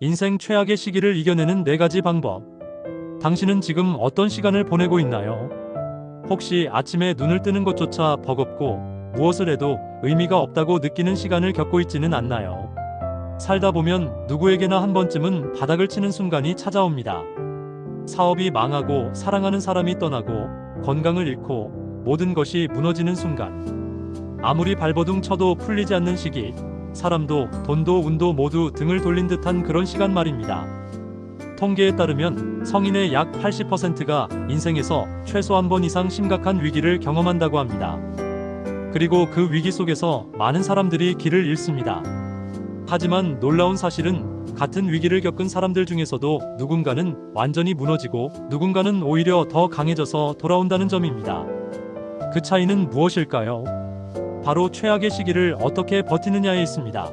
인생 최악의 시기를 이겨내는 4가지 방법. 당신은 지금 어떤 시간을 보내고 있나요? 혹시 아침에 눈을 뜨는 것조차 버겁고 무엇을 해도 의미가 없다고 느끼는 시간을 겪고 있지는 않나요? 살다 보면 누구에게나 한 번쯤은 바닥을 치는 순간이 찾아옵니다. 사업이 망하고 사랑하는 사람이 떠나고 건강을 잃고 모든 것이 무너지는 순간. 아무리 발버둥 쳐도 풀리지 않는 시기. 사람도 돈도 운도 모두 등을 돌린 듯한 그런 시간 말입니다. 통계에 따르면 성인의 약 80%가 인생에서 최소 한 번 이상 심각한 위기를 경험한다고 합니다. 그리고 그 위기 속에서 많은 사람들이 길을 잃습니다. 하지만 놀라운 사실은 같은 위기를 겪은 사람들 중에서도 누군가는 완전히 무너지고 누군가는 오히려 더 강해져서 돌아온다는 점입니다. 그 차이는 무엇일까요? 바로 최악의 시기를 어떻게 버티느냐에 있습니다.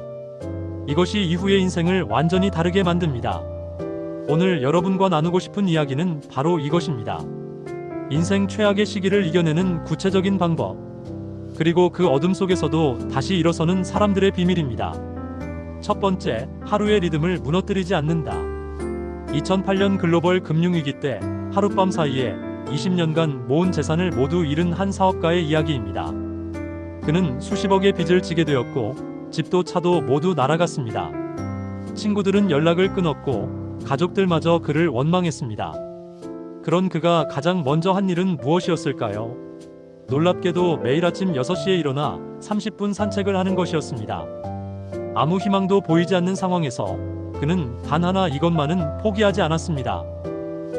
이것이 이후의 인생을 완전히 다르게 만듭니다. 오늘 여러분과 나누고 싶은 이야기는 바로 이것입니다. 인생 최악의 시기를 이겨내는 구체적인 방법. 그리고 그 어둠 속에서도 다시 일어서는 사람들의 비밀입니다. 첫 번째, 하루의 리듬을 무너뜨리지 않는다. 2008년 글로벌 금융위기 때 하룻밤 사이에 20년간 모은 재산을 모두 잃은 한 사업가의 이야기입니다. 그는 수십억의 빚을 지게 되었고 집도 차도 모두 날아갔습니다. 친구들은 연락을 끊었고 가족들마저 그를 원망했습니다. 그런 그가 가장 먼저 한 일은 무엇이었을까요? 놀랍게도 매일 아침 6시에 일어나 30분 산책을 하는 것이었습니다. 아무 희망도 보이지 않는 상황에서 그는 단 하나 이것만은 포기하지 않았습니다.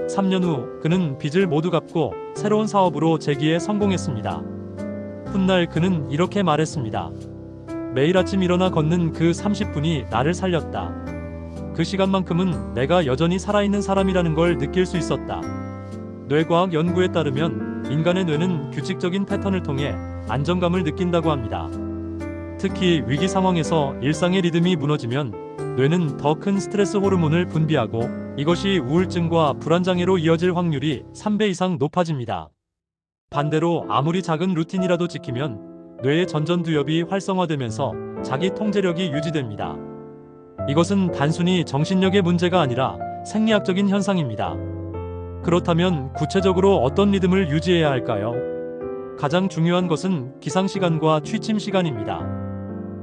3년 후 그는 빚을 모두 갚고 새로운 사업으로 재기에 성공했습니다. 훗날 그는 이렇게 말했습니다. 매일 아침 일어나 걷는 그 30분이 나를 살렸다. 그 시간만큼은 내가 여전히 살아있는 사람이라는 걸 느낄 수 있었다. 뇌과학 연구에 따르면 인간의 뇌는 규칙적인 패턴을 통해 안정감을 느낀다고 합니다. 특히 위기 상황에서 일상의 리듬이 무너지면 뇌는 더 큰 스트레스 호르몬을 분비하고 이것이 우울증과 불안장애로 이어질 확률이 3배 이상 높아집니다. 반대로 아무리 작은 루틴이라도 지키면 뇌의 전전두엽이 활성화되면서 자기 통제력이 유지됩니다. 이것은 단순히 정신력의 문제가 아니라 생리학적인 현상입니다. 그렇다면 구체적으로 어떤 리듬을 유지해야 할까요? 가장 중요한 것은 기상시간과 취침시간입니다.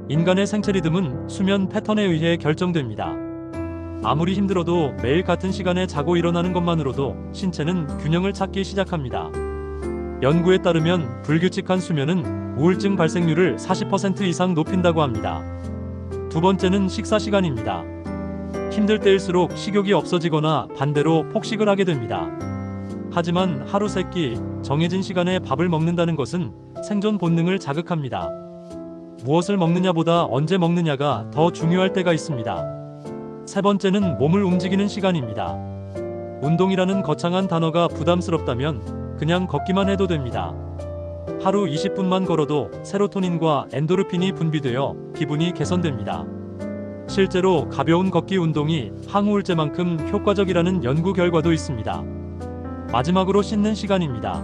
인간의 생체 리듬은 수면 패턴에 의해 결정됩니다. 아무리 힘들어도 매일 같은 시간에 자고 일어나는 것만으로도 신체는 균형을 찾기 시작합니다. 연구에 따르면 불규칙한 수면은 우울증 발생률을 40% 이상 높인다고 합니다. 두 번째는 식사 시간입니다. 힘들 때일수록 식욕이 없어지거나 반대로 폭식을 하게 됩니다. 하지만 하루 3끼 정해진 시간에 밥을 먹는다는 것은 생존 본능을 자극합니다. 무엇을 먹느냐보다 언제 먹느냐가 더 중요할 때가 있습니다. 세 번째는 몸을 움직이는 시간입니다. 운동이라는 거창한 단어가 부담스럽다면 그냥 걷기만 해도 됩니다. 하루 20분만 걸어도 세로토닌과 엔도르핀이 분비되어 기분이 개선됩니다. 실제로 가벼운 걷기 운동이 항우울제만큼 효과적이라는 연구 결과도 있습니다. 마지막으로 씻는 시간입니다.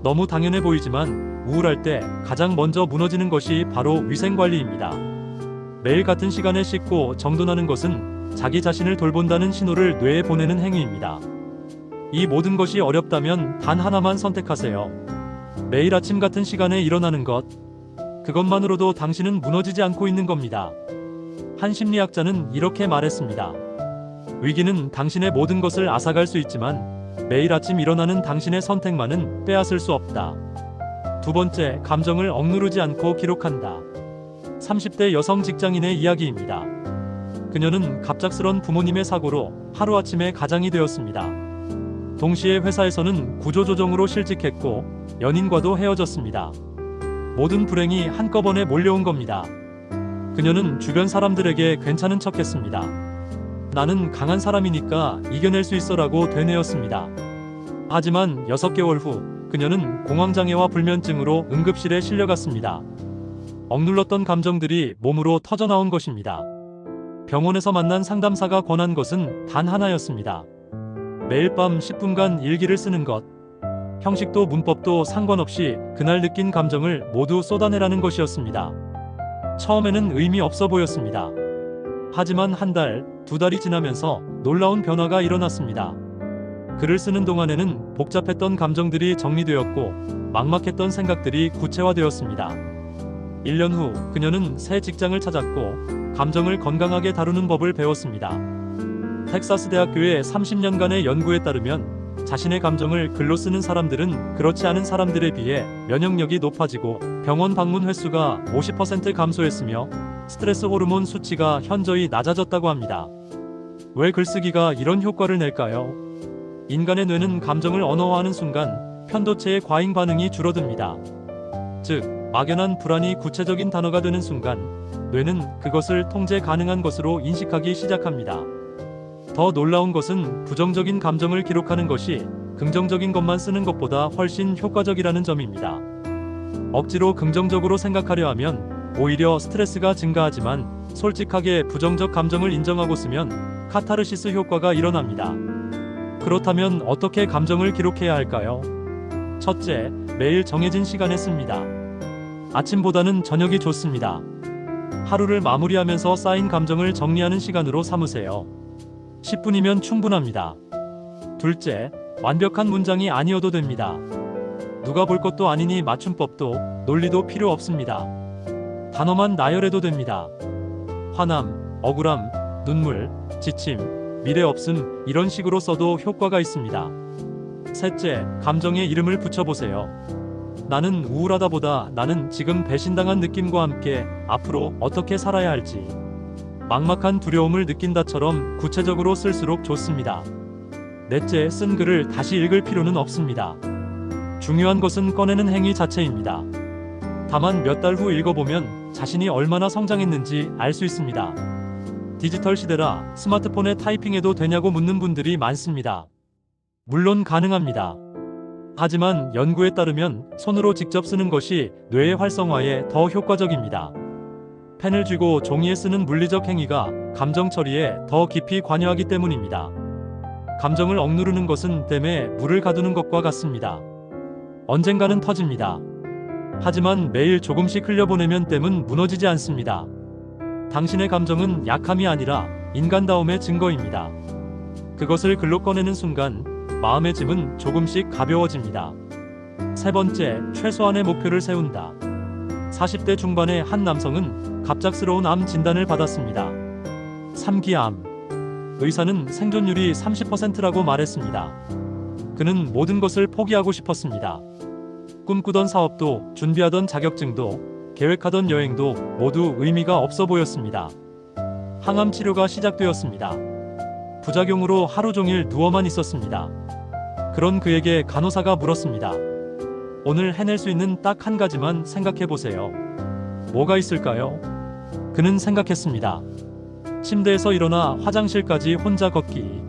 너무 당연해 보이지만 우울할 때 가장 먼저 무너지는 것이 바로 위생관리입니다. 매일 같은 시간에 씻고 정돈하는 것은 자기 자신을 돌본다는 신호를 뇌에 보내는 행위입니다. 이 모든 것이 어렵다면 단 하나만 선택하세요. 매일 아침 같은 시간에 일어나는 것. 그것만으로도 당신은 무너지지 않고 있는 겁니다. 한 심리학자는 이렇게 말했습니다. 위기는 당신의 모든 것을 앗아갈 수 있지만 매일 아침 일어나는 당신의 선택만은 빼앗을 수 없다. 두 번째, 감정을 억누르지 않고 기록한다. 30대 여성 직장인의 이야기입니다. 그녀는 갑작스런 부모님의 사고로 하루아침에 가장이 되었습니다. 동시에 회사에서는 구조조정으로 실직했고 연인과도 헤어졌습니다. 모든 불행이 한꺼번에 몰려온 겁니다. 그녀는 주변 사람들에게 괜찮은 척했습니다. 나는 강한 사람이니까 이겨낼 수 있어라고 되뇌었습니다. 하지만 6개월 후 그녀는 공황장애와 불면증으로 응급실에 실려갔습니다. 억눌렀던 감정들이 몸으로 터져나온 것입니다. 병원에서 만난 상담사가 권한 것은 단 하나였습니다. 매일 밤 10분간 일기를 쓰는 것. 형식도 문법도 상관없이 그날 느낀 감정을 모두 쏟아내라는 것이었습니다. 처음에는 의미 없어 보였습니다. 하지만 한 달, 두 달이 지나면서 놀라운 변화가 일어났습니다. 글을 쓰는 동안에는 복잡했던 감정들이 정리되었고 막막했던 생각들이 구체화되었습니다. 1년 후 그녀는 새 직장을 찾았고 감정을 건강하게 다루는 법을 배웠습니다. 텍사스 대학교의 30년간의 연구에 따르면 자신의 감정을 글로 쓰는 사람들은 그렇지 않은 사람들에 비해 면역력이 높아지고 병원 방문 횟수가 50% 감소했으며 스트레스 호르몬 수치가 현저히 낮아졌다고 합니다. 왜 글쓰기가 이런 효과를 낼까요? 인간의 뇌는 감정을 언어화하는 순간 편도체의 과잉 반응이 줄어듭니다. 즉, 막연한 불안이 구체적인 단어가 되는 순간 뇌는 그것을 통제 가능한 것으로 인식하기 시작합니다. 더 놀라운 것은 부정적인 감정을 기록하는 것이 긍정적인 것만 쓰는 것보다 훨씬 효과적이라는 점입니다. 억지로 긍정적으로 생각하려 하면 오히려 스트레스가 증가하지만 솔직하게 부정적 감정을 인정하고 쓰면 카타르시스 효과가 일어납니다. 그렇다면 어떻게 감정을 기록해야 할까요? 첫째, 매일 정해진 시간에 씁니다. 아침보다는 저녁이 좋습니다. 하루를 마무리하면서 쌓인 감정을 정리하는 시간으로 삼으세요. 10분이면 충분합니다. 둘째, 완벽한 문장이 아니어도 됩니다. 누가 볼 것도 아니니 맞춤법도 논리도 필요 없습니다. 단어만 나열해도 됩니다. 화남, 억울함, 눈물, 지침, 미래 없음 이런 식으로 써도 효과가 있습니다. 셋째, 감정에 이름을 붙여보세요. 나는 우울하다보다 나는 지금 배신당한 느낌과 함께 앞으로 어떻게 살아야 할지 막막한 두려움을 느낀다처럼 구체적으로 쓸수록 좋습니다. 넷째, 쓴 글을 다시 읽을 필요는 없습니다. 중요한 것은 꺼내는 행위 자체입니다. 다만 몇 달 후 읽어보면 자신이 얼마나 성장했는지 알 수 있습니다. 디지털 시대라 스마트폰에 타이핑해도 되냐고 묻는 분들이 많습니다. 물론 가능합니다. 하지만 연구에 따르면 손으로 직접 쓰는 것이 뇌의 활성화에 더 효과적입니다. 펜을 쥐고 종이에 쓰는 물리적 행위가 감정 처리에 더 깊이 관여하기 때문입니다. 감정을 억누르는 것은 댐에 물을 가두는 것과 같습니다. 언젠가는 터집니다. 하지만 매일 조금씩 흘려보내면 댐은 무너지지 않습니다. 당신의 감정은 약함이 아니라 인간다움의 증거입니다. 그것을 글로 꺼내는 순간 마음의 짐은 조금씩 가벼워집니다. 세 번째, 최소한의 목표를 세운다. 40대 중반의 한 남성은 갑작스러운 암 진단을 받았습니다. 3기암. 의사는 생존율이 30%라고 말했습니다. 그는 모든 것을 포기하고 싶었습니다. 꿈꾸던 사업도, 준비하던 자격증도, 계획하던 여행도 모두 의미가 없어 보였습니다. 항암 치료가 시작되었습니다. 부작용으로 하루 종일 누워만 있었습니다. 그런 그에게 간호사가 물었습니다. 오늘 해낼 수 있는 딱 한 가지만 생각해 보세요. 뭐가 있을까요? 그는 생각했습니다. 침대에서 일어나 화장실까지 혼자 걷기.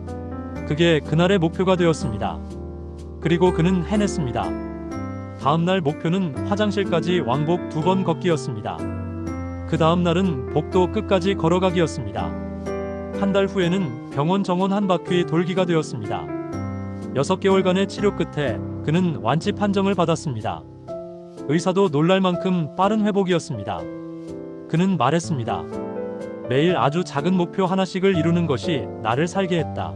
그게 그날의 목표가 되었습니다. 그리고 그는 해냈습니다. 다음날 목표는 화장실까지 왕복 2번 걷기였습니다. 그 다음날은 복도 끝까지 걸어가기였습니다. 한 달 후에는 병원 정원 한 바퀴 돌기가 되었습니다. 6개월간의 치료 끝에 그는 완치 판정을 받았습니다. 의사도 놀랄 만큼 빠른 회복이었습니다. 그는 말했습니다. 매일 아주 작은 목표 하나씩을 이루는 것이 나를 살게 했다.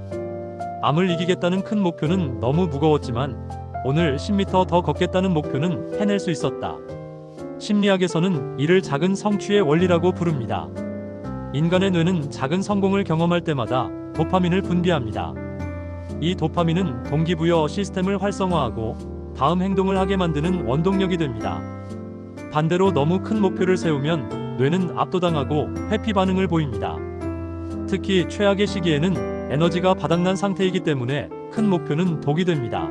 암을 이기겠다는 큰 목표는 너무 무거웠지만 오늘 10m 더 걷겠다는 목표는 해낼 수 있었다. 심리학에서는 이를 작은 성취의 원리라고 부릅니다. 인간의 뇌는 작은 성공을 경험할 때마다 도파민을 분비합니다. 이 도파민은 동기부여 시스템을 활성화하고 다음 행동을 하게 만드는 원동력이 됩니다. 반대로 너무 큰 목표를 세우면 뇌는 압도당하고 회피 반응을 보입니다. 특히 최악의 시기에는 에너지가 바닥난 상태이기 때문에 큰 목표는 독이 됩니다.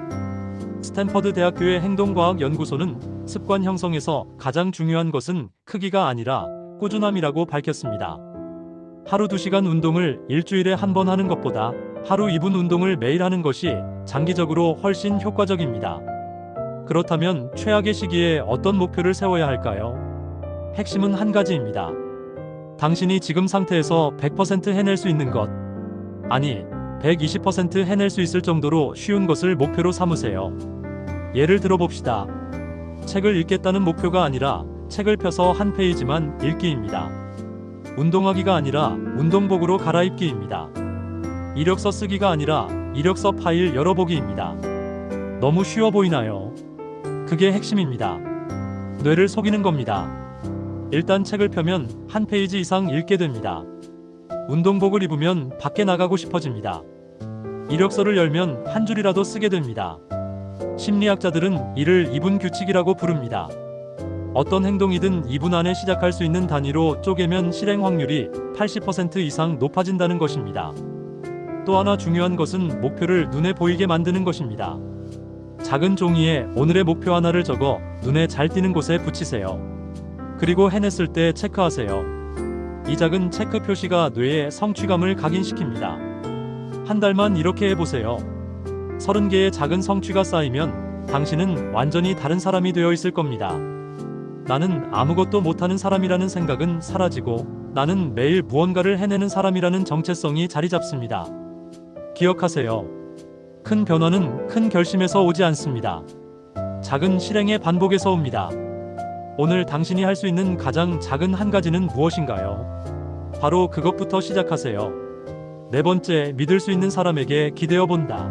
스탠퍼드 대학교의 행동과학연구소는 습관 형성에서 가장 중요한 것은 크기가 아니라 꾸준함이라고 밝혔습니다. 하루 2시간 운동을 일주일에 한 번 하는 것보다 하루 2분 운동을 매일 하는 것이 장기적으로 훨씬 효과적입니다. 그렇다면 최악의 시기에 어떤 목표를 세워야 할까요? 핵심은 한 가지입니다. 당신이 지금 상태에서 100% 해낼 수 있는 것, 아니 120% 해낼 수 있을 정도로 쉬운 것을 목표로 삼으세요. 예를 들어 봅시다. 책을 읽겠다는 목표가 아니라 책을 펴서 한 페이지만 읽기입니다. 운동하기가 아니라 운동복으로 갈아입기입니다. 이력서 쓰기가 아니라 이력서 파일 열어보기입니다. 너무 쉬워 보이나요? 그게 핵심입니다. 뇌를 속이는 겁니다. 일단 책을 펴면 한 페이지 이상 읽게 됩니다. 운동복을 입으면 밖에 나가고 싶어집니다. 이력서를 열면 한 줄이라도 쓰게 됩니다. 심리학자들은 이를 2분 규칙이라고 부릅니다. 어떤 행동이든 2분 안에 시작할 수 있는 단위로 쪼개면 실행 확률이 80% 이상 높아진다는 것입니다. 또 하나 중요한 것은 목표를 눈에 보이게 만드는 것입니다. 작은 종이에 오늘의 목표 하나를 적어 눈에 잘 띄는 곳에 붙이세요. 그리고 해냈을 때 체크하세요. 이 작은 체크 표시가 뇌에 성취감을 각인시킵니다. 한 달만 이렇게 해보세요. 30개의 작은 성취가 쌓이면 당신은 완전히 다른 사람이 되어 있을 겁니다. 나는 아무것도 못하는 사람이라는 생각은 사라지고 나는 매일 무언가를 해내는 사람이라는 정체성이 자리 잡습니다. 기억하세요. 큰 변화는 큰 결심에서 오지 않습니다. 작은 실행의 반복에서 옵니다. 오늘 당신이 할 수 있는 가장 작은 한 가지는 무엇인가요? 바로 그것부터 시작하세요. 네 번째, 믿을 수 있는 사람에게 기대어 본다.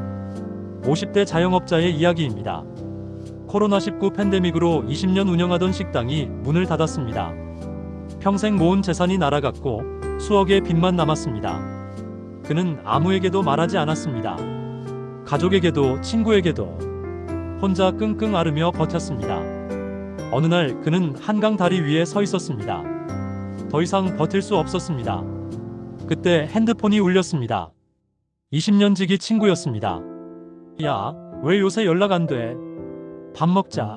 50대 자영업자의 이야기입니다. 코로나19 팬데믹으로 20년 운영하던 식당이 문을 닫았습니다. 평생 모은 재산이 날아갔고 수억의 빚만 남았습니다. 그는 아무에게도 말하지 않았습니다. 가족에게도 친구에게도 혼자 끙끙 앓으며 버텼습니다. 어느 날 그는 한강 다리 위에 서 있었습니다. 더 이상 버틸 수 없었습니다. 그때 핸드폰이 울렸습니다. 20년 지기 친구였습니다. 야, 왜 요새 연락 안 돼? 밥 먹자.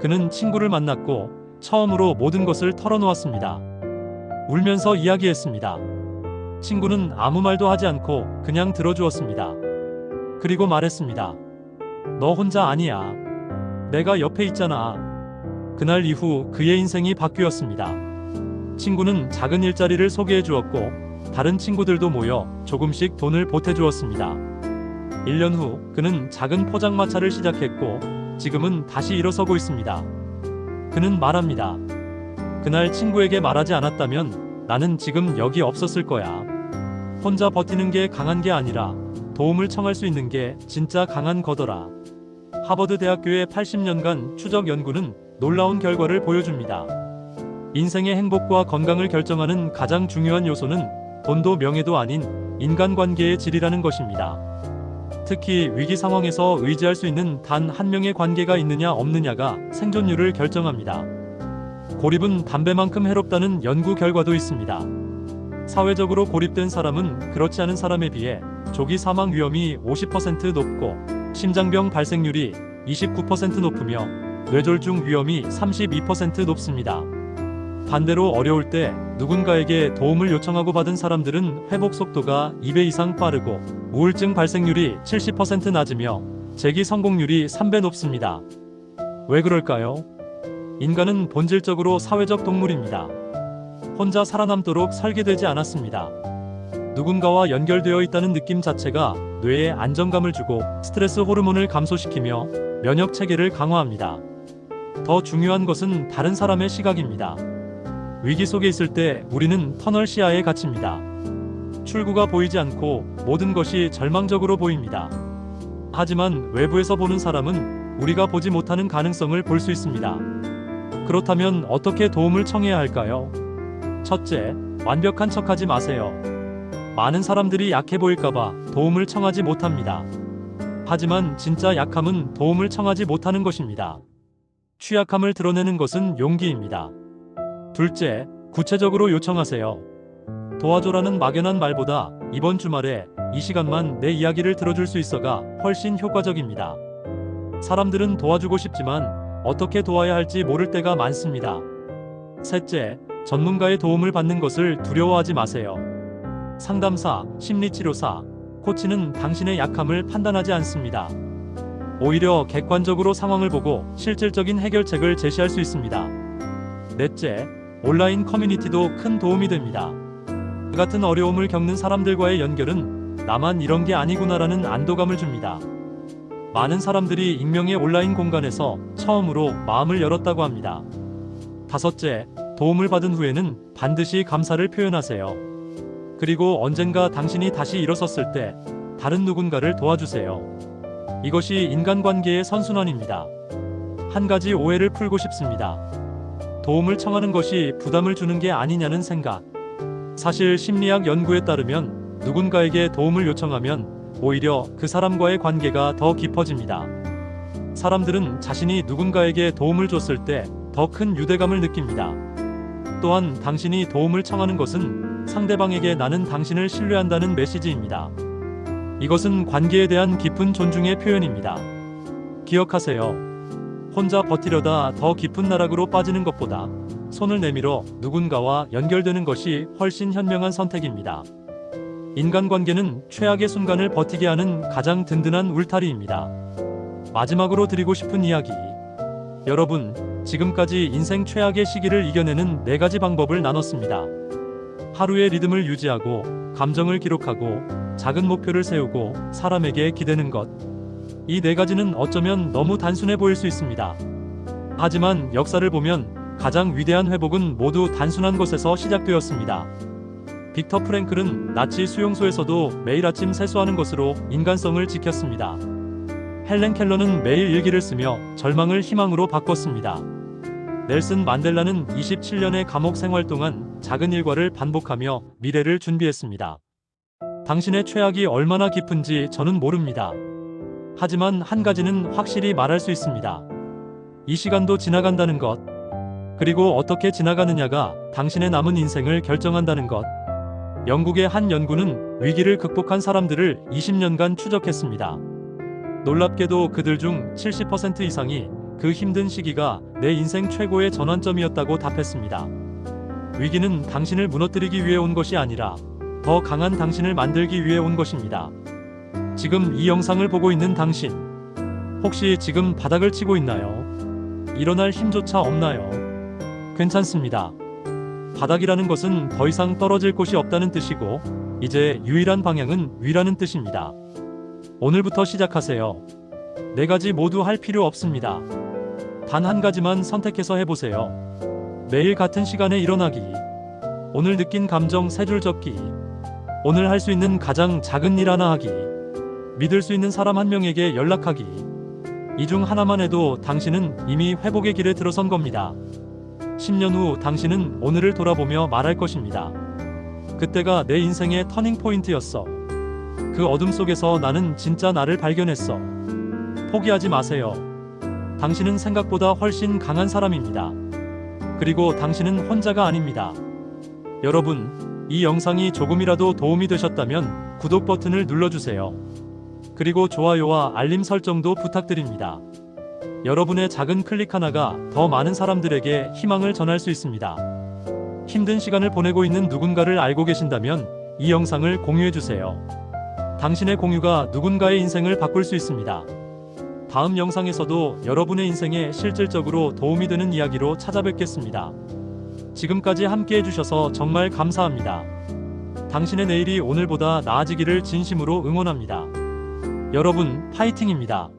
그는 친구를 만났고 처음으로 모든 것을 털어놓았습니다. 울면서 이야기했습니다. 친구는 아무 말도 하지 않고 그냥 들어주었습니다. 그리고 말했습니다. 너 혼자 아니야. 내가 옆에 있잖아. 그날 이후 그의 인생이 바뀌었습니다. 친구는 작은 일자리를 소개해 주었고 다른 친구들도 모여 조금씩 돈을 보태 주었습니다. 1년 후 그는 작은 포장마차를 시작했고 지금은 다시 일어서고 있습니다. 그는 말합니다. 그날 친구에게 말하지 않았다면 나는 지금 여기 없었을 거야. 혼자 버티는 게 강한 게 아니라 도움을 청할 수 있는 게 진짜 강한 거더라. 하버드 대학교의 80년간 추적 연구는 놀라운 결과를 보여줍니다. 인생의 행복과 건강을 결정하는 가장 중요한 요소는 돈도 명예도 아닌 인간관계의 질이라는 것입니다. 특히 위기 상황에서 의지할 수 있는 단 한 명의 관계가 있느냐 없느냐가 생존율을 결정합니다. 고립은 담배만큼 해롭다는 연구 결과도 있습니다. 사회적으로 고립된 사람은 그렇지 않은 사람에 비해 조기 사망 위험이 50% 높고 심장병 발생률이 29% 높으며 뇌졸중 위험이 32% 높습니다. 반대로 어려울 때 누군가에게 도움을 요청하고 받은 사람들은 회복 속도가 2배 이상 빠르고 우울증 발생률이 70% 낮으며 재기 성공률이 3배 높습니다. 왜 그럴까요? 인간은 본질적으로 사회적 동물입니다. 혼자 살아남도록 설계되지 않았습니다. 누군가와 연결되어 있다는 느낌 자체가 뇌에 안정감을 주고 스트레스 호르몬을 감소시키며 면역 체계를 강화합니다. 더 중요한 것은 다른 사람의 시각입니다. 위기 속에 있을 때 우리는 터널 시야에 갇힙니다. 출구가 보이지 않고 모든 것이 절망적으로 보입니다. 하지만 외부에서 보는 사람은 우리가 보지 못하는 가능성을 볼 수 있습니다. 그렇다면 어떻게 도움을 청해야 할까요? 첫째, 완벽한 척하지 마세요. 많은 사람들이 약해 보일까봐 도움을 청하지 못합니다. 하지만 진짜 약함은 도움을 청하지 못하는 것입니다. 취약함을 드러내는 것은 용기입니다. 둘째, 구체적으로 요청하세요. 도와줘라는 막연한 말보다 이번 주말에 이 시간만 내 이야기를 들어줄 수 있어가 훨씬 효과적입니다. 사람들은 도와주고 싶지만 어떻게 도와야 할지 모를 때가 많습니다. 셋째, 전문가의 도움을 받는 것을 두려워하지 마세요. 상담사, 심리치료사, 코치는 당신의 약함을 판단하지 않습니다. 오히려 객관적으로 상황을 보고 실질적인 해결책을 제시할 수 있습니다. 넷째, 온라인 커뮤니티도 큰 도움이 됩니다. 그 같은 어려움을 겪는 사람들과의 연결은 나만 이런 게 아니구나라는 안도감을 줍니다. 많은 사람들이 익명의 온라인 공간에서 처음으로 마음을 열었다고 합니다. 다섯째, 도움을 받은 후에는 반드시 감사를 표현하세요. 그리고 언젠가 당신이 다시 일어섰을 때 다른 누군가를 도와주세요. 이것이 인간관계의 선순환입니다. 한 가지 오해를 풀고 싶습니다. 도움을 청하는 것이 부담을 주는 게 아니냐는 생각. 사실 심리학 연구에 따르면 누군가에게 도움을 요청하면 오히려 그 사람과의 관계가 더 깊어집니다. 사람들은 자신이 누군가에게 도움을 줬을 때 더 큰 유대감을 느낍니다. 또한 당신이 도움을 청하는 것은 상대방에게 나는 당신을 신뢰한다는 메시지입니다. 이것은 관계에 대한 깊은 존중의 표현입니다. 기억하세요. 혼자 버티려다 더 깊은 나락으로 빠지는 것보다 손을 내밀어 누군가와 연결되는 것이 훨씬 현명한 선택입니다. 인간관계는 최악의 순간을 버티게 하는 가장 든든한 울타리입니다. 마지막으로 드리고 싶은 이야기. 여러분, 지금까지 인생 최악의 시기를 이겨내는 4가지 방법을 나눴습니다. 하루의 리듬을 유지하고, 감정을 기록하고, 작은 목표를 세우고, 사람에게 기대는 것. 이 4가지는 어쩌면 너무 단순해 보일 수 있습니다. 하지만 역사를 보면 가장 위대한 회복은 모두 단순한 것에서 시작되었습니다. 빅터 프랭클은 나치 수용소에서도 매일 아침 세수하는 것으로 인간성을 지켰습니다. 헬렌 켈러는 매일 일기를 쓰며 절망을 희망으로 바꿨습니다. 넬슨 만델라는 27년의 감옥 생활 동안 작은 일과를 반복하며 미래를 준비했습니다. 당신의 최악이 얼마나 깊은지 저는 모릅니다. 하지만 한 가지는 확실히 말할 수 있습니다. 이 시간도 지나간다는 것. 그리고 어떻게 지나가느냐가 당신의 남은 인생을 결정한다는 것. 영국의 한 연구는 위기를 극복한 사람들을 20년간 추적했습니다. 놀랍게도 그들 중 70% 이상이 그 힘든 시기가 내 인생 최고의 전환점이었다고 답했습니다. 위기는 당신을 무너뜨리기 위해 온 것이 아니라 더 강한 당신을 만들기 위해 온 것입니다. 지금 이 영상을 보고 있는 당신, 혹시 지금 바닥을 치고 있나요? 일어날 힘조차 없나요? 괜찮습니다. 바닥이라는 것은 더 이상 떨어질 곳이 없다는 뜻이고, 이제 유일한 방향은 위라는 뜻입니다. 오늘부터 시작하세요. 4가지 모두 할 필요 없습니다. 단 한 가지만 선택해서 해보세요. 매일 같은 시간에 일어나기. 오늘 느낀 감정 3줄 적기. 오늘 할 수 있는 가장 작은 일 하나 하기. 믿을 수 있는 사람 한 명에게 연락하기. 이 중 하나만 해도 당신은 이미 회복의 길에 들어선 겁니다. 10년 후 당신은 오늘을 돌아보며 말할 것입니다. 그때가 내 인생의 터닝 포인트였어. 그 어둠 속에서 나는 진짜 나를 발견했어. 포기하지 마세요. 당신은 생각보다 훨씬 강한 사람입니다. 그리고 당신은 혼자가 아닙니다. 여러분, 이 영상이 조금이라도 도움이 되셨다면 구독 버튼을 눌러주세요. 그리고 좋아요와 알림 설정도 부탁드립니다. 여러분의 작은 클릭 하나가 더 많은 사람들에게 희망을 전할 수 있습니다. 힘든 시간을 보내고 있는 누군가를 알고 계신다면 이 영상을 공유해주세요. 당신의 공유가 누군가의 인생을 바꿀 수 있습니다. 다음 영상에서도 여러분의 인생에 실질적으로 도움이 되는 이야기로 찾아뵙겠습니다. 지금까지 함께 해주셔서 정말 감사합니다. 당신의 내일이 오늘보다 나아지기를 진심으로 응원합니다. 여러분, 파이팅입니다.